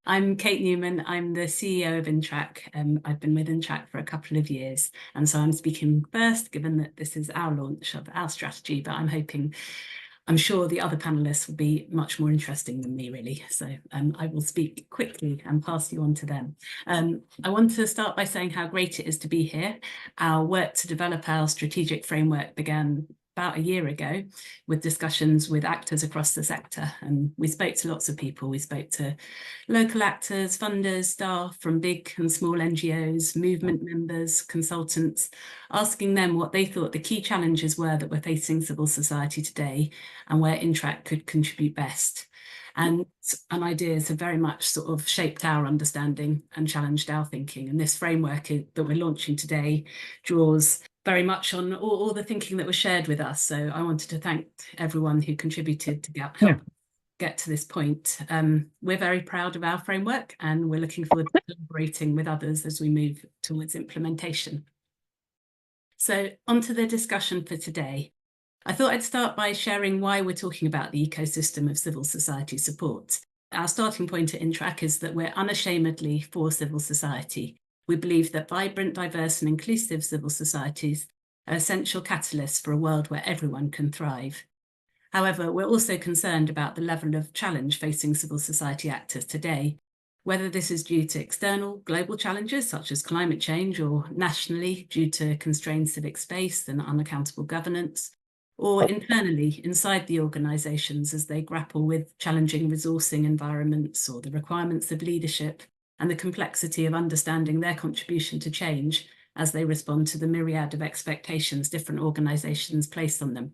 I'm Kate Newman. I'm the CEO of INTRAC. I've been with INTRAC for a couple of years, and so I'm speaking first, given that this is our launch of our strategy, but I'm sure the other panelists will be much more interesting than me, really. So I will speak quickly and pass you on to them. I want to start by saying how great it is to be here. Our work to develop our strategic framework began about a year ago with discussions with actors across the sector. And we spoke to lots of people. We spoke to local actors, funders, staff from big and small NGOs, movement members, consultants, asking them what they thought the key challenges were that were facing civil society today and where INTRAC could contribute best. And ideas have very much sort of shaped our understanding and challenged our thinking. And this framework that we're launching today draws very much on all the thinking that was shared with us. So I wanted to thank everyone who contributed to help get to this point. We're very proud of our framework and we're looking forward to collaborating with others as we move towards implementation. So onto the discussion for today. I thought I'd start by sharing why we're talking about the ecosystem of civil society support. Our starting point at INTRAC is that we're unashamedly for civil society. We believe that vibrant, diverse and inclusive civil societies are essential catalysts for a world where everyone can thrive. However, we're also concerned about the level of challenge facing civil society actors today, whether this is due to external global challenges such as climate change or nationally due to constrained civic space and unaccountable governance, or internally inside the organisations as they grapple with challenging resourcing environments or the requirements of leadership and the complexity of understanding their contribution to change as they respond to the myriad of expectations different organisations place on them.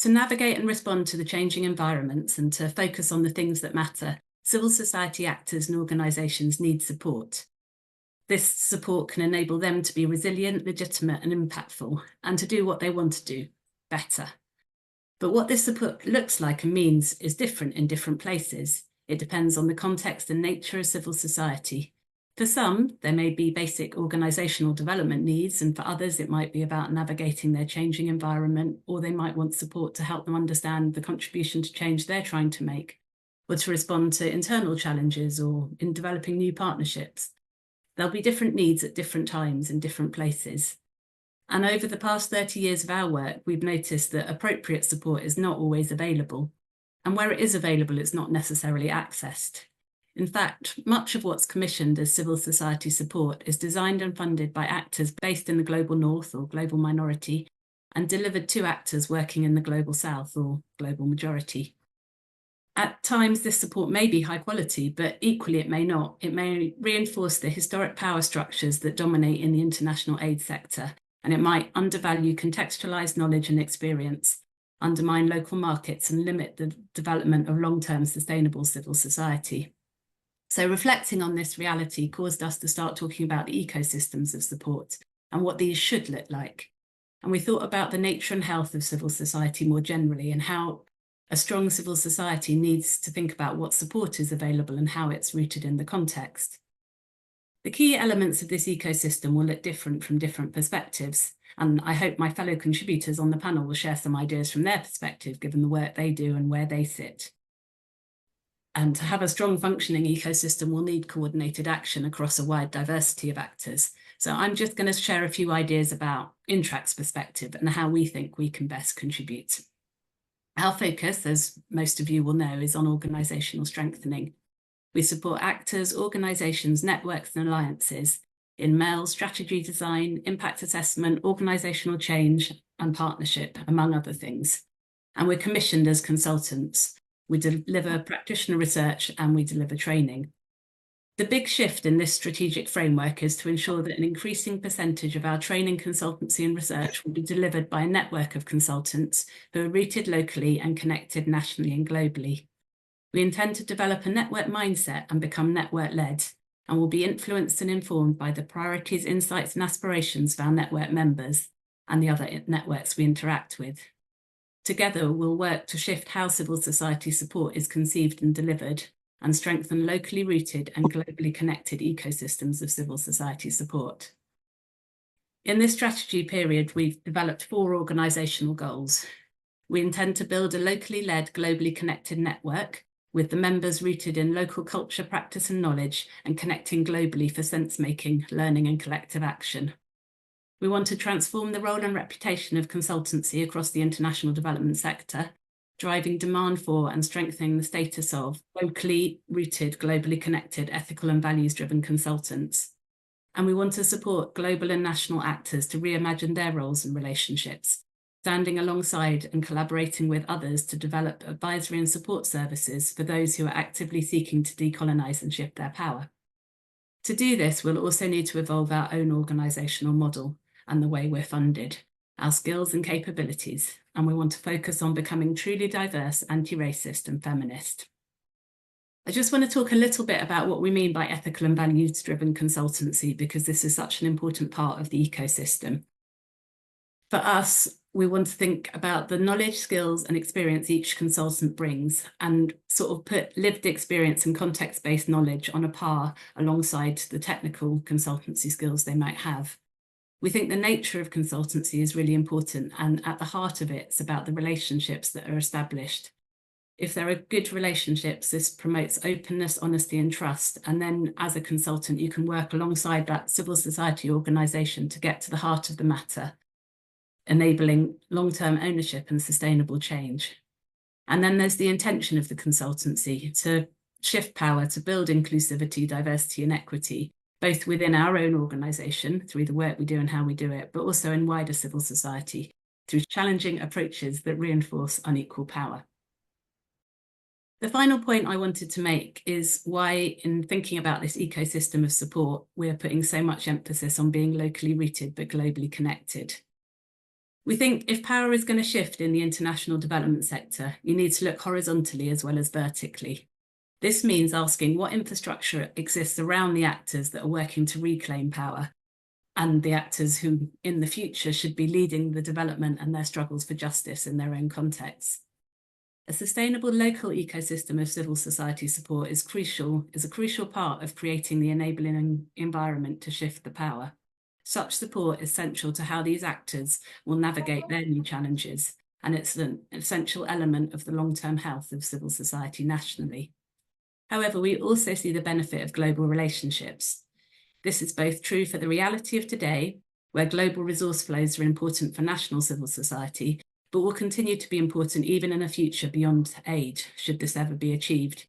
To navigate and respond to the changing environments and to focus on the things that matter, civil society actors and organisations need support. This support can enable them to be resilient, legitimate and impactful, and to do what they want to do better. But what this support looks like and means is different in different places. It depends on the context and nature of civil society. For some, there may be basic organisational development needs, and for others, it might be about navigating their changing environment, or they might want support to help them understand the contribution to change they're trying to make, or to respond to internal challenges or in developing new partnerships. There'll be different needs at different times in different places. And over the past 30 years of our work, we've noticed that appropriate support is not always available. And where it is available, it's not necessarily accessed. In fact, much of what's commissioned as civil society support is designed and funded by actors based in the global north or global minority and delivered to actors working in the global south or global majority. At times, this support may be high quality, but equally it may not. It may reinforce the historic power structures that dominate in the international aid sector, and it might undervalue contextualized knowledge and experience, undermine local markets and limit the development of long-term sustainable civil society. So reflecting on this reality caused us to start talking about the ecosystems of support and what these should look like. And we thought about the nature and health of civil society more generally and how a strong civil society needs to think about what support is available and how it's rooted in the context. The key elements of this ecosystem will look different from different perspectives, and I hope my fellow contributors on the panel will share some ideas from their perspective, given the work they do and where they sit. And to have a strong functioning ecosystem will need coordinated action across a wide diversity of actors. So I'm just going to share a few ideas about INTRAC's perspective and how we think we can best contribute. Our focus, as most of you will know, is on organisational strengthening. We support actors, organisations, networks and alliances in mail, strategy design, impact assessment, organisational change and partnership, among other things. And we're commissioned as consultants. We deliver practitioner research and we deliver training. The big shift in this strategic framework is to ensure that an increasing percentage of our training, consultancy and research will be delivered by a network of consultants who are rooted locally and connected nationally and globally. We intend to develop a network mindset and become network-led, and will be influenced and informed by the priorities, insights and aspirations of our network members and the other networks we interact with. Together, we'll work to shift how civil society support is conceived and delivered and strengthen locally rooted and globally connected ecosystems of civil society support. In this strategy period, we've developed 4 organisational goals. We intend to build a locally led, globally connected network with the members rooted in local culture, practice and knowledge, and connecting globally for sense-making, learning and collective action. We want to transform the role and reputation of consultancy across the international development sector, driving demand for and strengthening the status of locally rooted, globally connected, ethical and values-driven consultants. And we want to support global and national actors to reimagine their roles and relationships, standing alongside and collaborating with others to develop advisory and support services for those who are actively seeking to decolonise and shift their power. To do this, we'll also need to evolve our own organisational model and the way we're funded, our skills and capabilities, and we want to focus on becoming truly diverse, anti-racist and feminist. I just want to talk a little bit about what we mean by ethical and values-driven consultancy, because this is such an important part of the ecosystem. For us, we want to think about the knowledge, skills and experience each consultant brings and sort of put lived experience and context-based knowledge on a par alongside the technical consultancy skills they might have. We think the nature of consultancy is really important, and at the heart of it, it's about the relationships that are established. If there are good relationships, this promotes openness, honesty and trust. And then as a consultant, you can work alongside that civil society organisation to get to the heart of the matter, enabling long-term ownership and sustainable change. And then there's the intention of the consultancy to shift power, to build inclusivity, diversity and equity, both within our own organisation through the work we do and how we do it, but also in wider civil society through challenging approaches that reinforce unequal power. The final point I wanted to make is why, in thinking about this ecosystem of support, we're putting so much emphasis on being locally rooted but globally connected. We think if power is going to shift in the international development sector, you need to look horizontally as well as vertically. This means asking what infrastructure exists around the actors that are working to reclaim power, and the actors who in the future should be leading the development and their struggles for justice in their own contexts. A sustainable local ecosystem of civil society support is a crucial part of creating the enabling environment to shift the power. Such support is central to how these actors will navigate their new challenges, and it's an essential element of the long-term health of civil society nationally. However, we also see the benefit of global relationships. This is both true for the reality of today, where global resource flows are important for national civil society, but will continue to be important even in a future beyond aid, should this ever be achieved.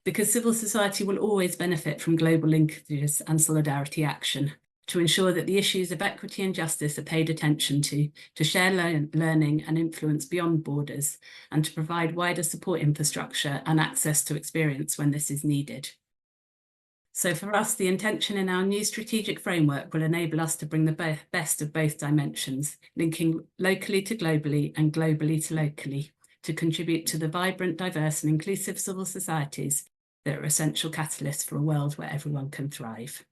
Because civil society will always benefit from global linkages and solidarity action to ensure that the issues of equity and justice are paid attention to share learning and influence beyond borders, and to provide wider support infrastructure and access to experience when this is needed. So for us, the intention in our new strategic framework will enable us to bring the best of both dimensions, linking locally to globally and globally to locally, to contribute to the vibrant, diverse and inclusive civil societies that are essential catalysts for a world where everyone can thrive.